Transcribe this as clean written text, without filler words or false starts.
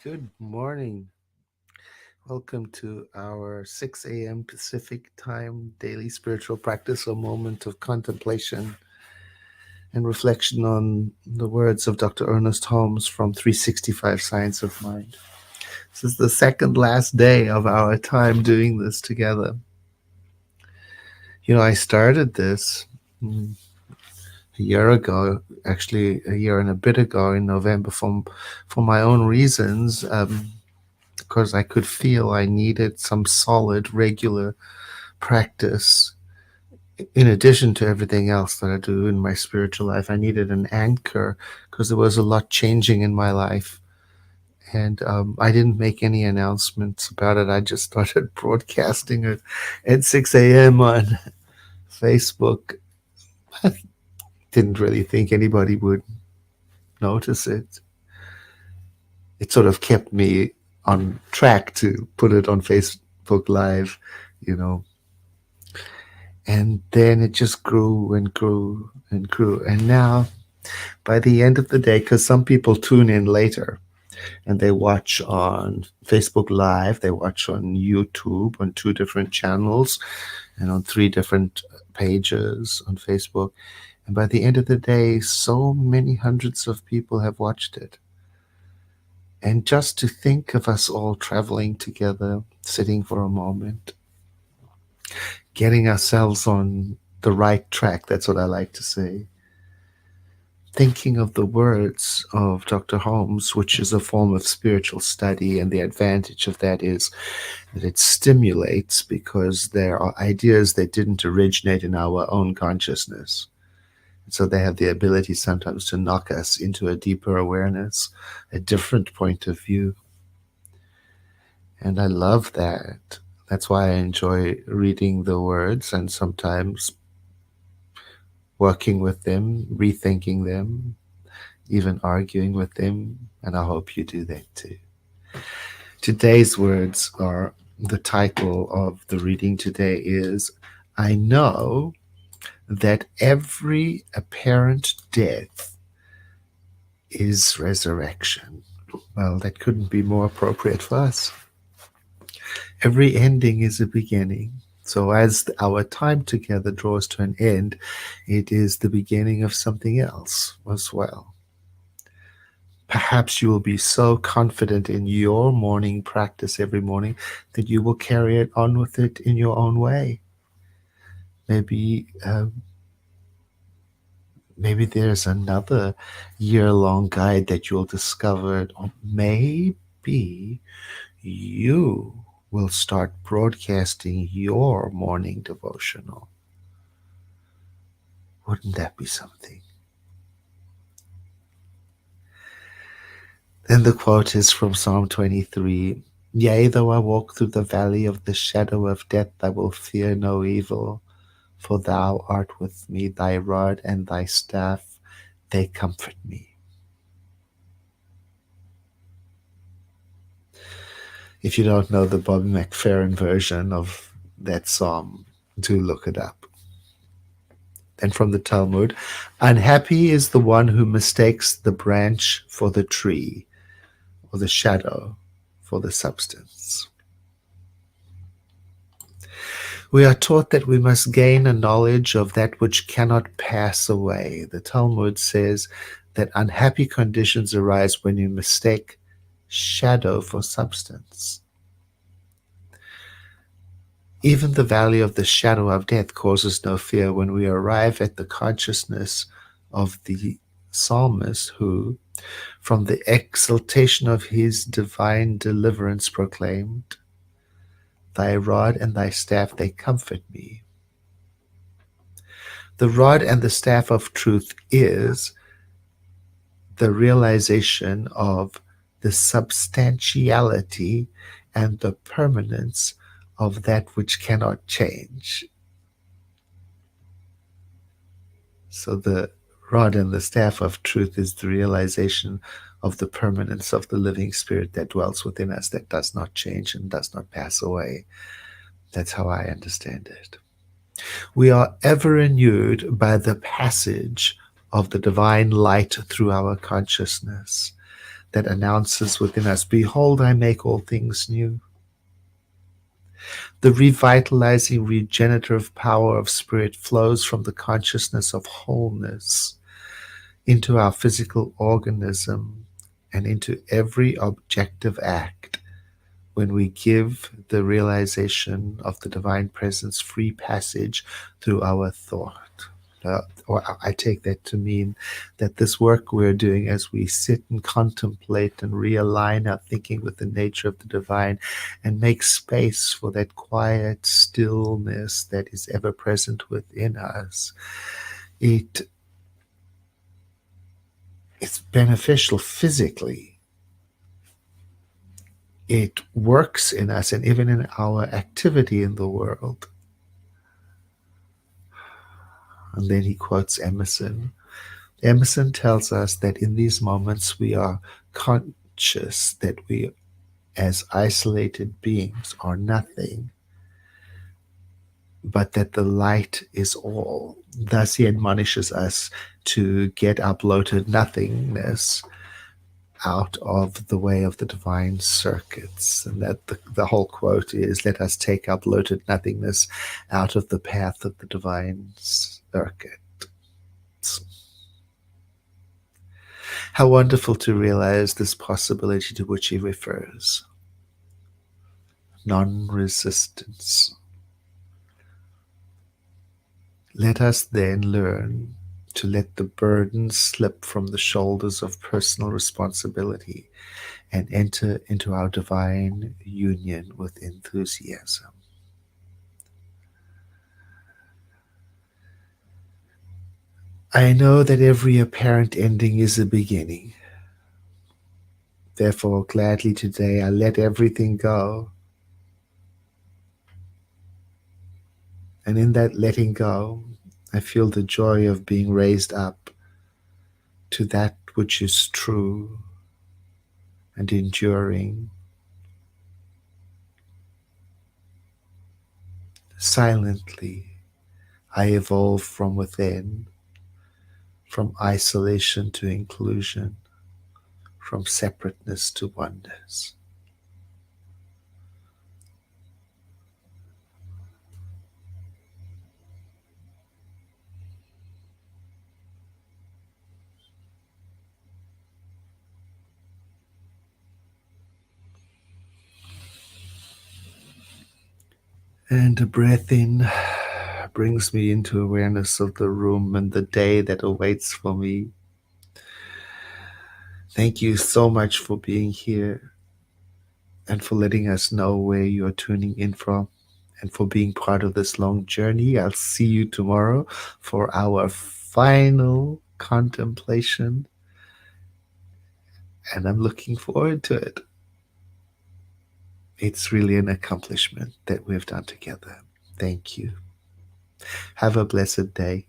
Good morning. Welcome to our 6 a.m. Pacific time daily spiritual practice, a moment of contemplation and reflection on the words of Dr. Ernest Holmes from 365 Science of Mind. This is the second last day of our time doing this together. I started this a year ago, actually a year and a bit ago in November for my own reasons. Because I could feel I needed some solid, regular practice in addition to everything else that I do in my spiritual life. I needed an anchor because there was a lot changing in my life. And I didn't make any announcements about it. I just started broadcasting it at 6 a.m. on Facebook. I didn't really think anybody would notice it. It sort of kept me on track to put it on Facebook Live, you know. And then it just grew and grew and grew. And now, by the end of the day, because some people tune in later and they watch on Facebook Live, they watch on YouTube on two different channels and on three different pages on Facebook. And by the end of the day, so many hundreds of people have watched it. And just to think of us all traveling together, sitting for a moment, getting ourselves on the right track, that's what I like to say. Thinking of the words of Dr. Holmes, which is a form of spiritual study, and the advantage of that is that it stimulates because there are ideas that didn't originate in our own consciousness. So they have the ability sometimes to knock us into a deeper awareness, a different point of view. And I love that. That's why I enjoy reading the words and sometimes working with them, rethinking them, even arguing with them, and I hope you do that too. Today's words are the title of the reading today is I know that every apparent death is resurrection. Well, that couldn't be more appropriate for us. Every ending is a beginning. So as our time together draws to an end, it is the beginning of something else as well. Perhaps you will be so confident in your morning practice every morning that you will carry it on with it in your own way. Maybe there's another year-long guide that you'll discover, or maybe you will start broadcasting your morning devotional. Wouldn't that be something? And the quote is from Psalm 23. Yea, though I walk through the valley of the shadow of death, I will fear no evil, for thou art with me, thy rod and thy staff, they comfort me. If you don't know the Bobby McFerrin version of that psalm, do look it up. And from the Talmud, unhappy is the one who mistakes the branch for the tree, or the shadow for the substance. We are taught that we must gain a knowledge of that which cannot pass away. The Talmud says that unhappy conditions arise when you mistake shadow for substance. Even the valley of the shadow of death causes no fear when we arrive at the consciousness of the psalmist who, from the exaltation of his divine deliverance, proclaimed, Thy rod and thy staff, they comfort me. The rod and the staff of truth is the realization of the substantiality and the permanence of that which cannot change. So the rod and the staff of truth is the realization of the permanence of the living spirit that dwells within us, that does not change and does not pass away. That's how I understand it. We are ever renewed by the passage of the divine light through our consciousness. that announces within us, "Behold, I make all things new." The revitalizing, regenerative power of spirit flows from the consciousness of wholeness into our physical organism and into every objective act when we give the realization of the divine presence free passage through our thought. Or I take that to mean that this work we're doing as we sit and contemplate and realign our thinking with the nature of the divine and make space for that quiet stillness that is ever present within us, it's beneficial physically. It works in us and even in our activity in the world. And then he quotes Emerson. Emerson tells us that in these moments we are conscious that we, as isolated beings, are nothing, but that the light is all. Thus, he admonishes us to get our bloated nothingness out of the way of the divine circuits. And that the whole quote is, "Let us take our bloated nothingness out of the path of the divine circuit." How wonderful to realize this possibility to which he refers. Non-resistance. Let us then learn to let the burden slip from the shoulders of personal responsibility and enter into our divine union with enthusiasm. I know that every apparent ending is a beginning. Therefore, gladly today I let everything go. And in that letting go, I feel the joy of being raised up to that which is true and enduring. Silently, I evolve from within, from isolation to inclusion, from separateness to oneness. And a breath in brings me into awareness of the room and the day that awaits for me. Thank you so much for being here and for letting us know where you are tuning in from and for being part of this long journey. I'll see you tomorrow for our final contemplation, and I'm looking forward to it. It's really an accomplishment that we've done together. Thank you. Have a blessed day.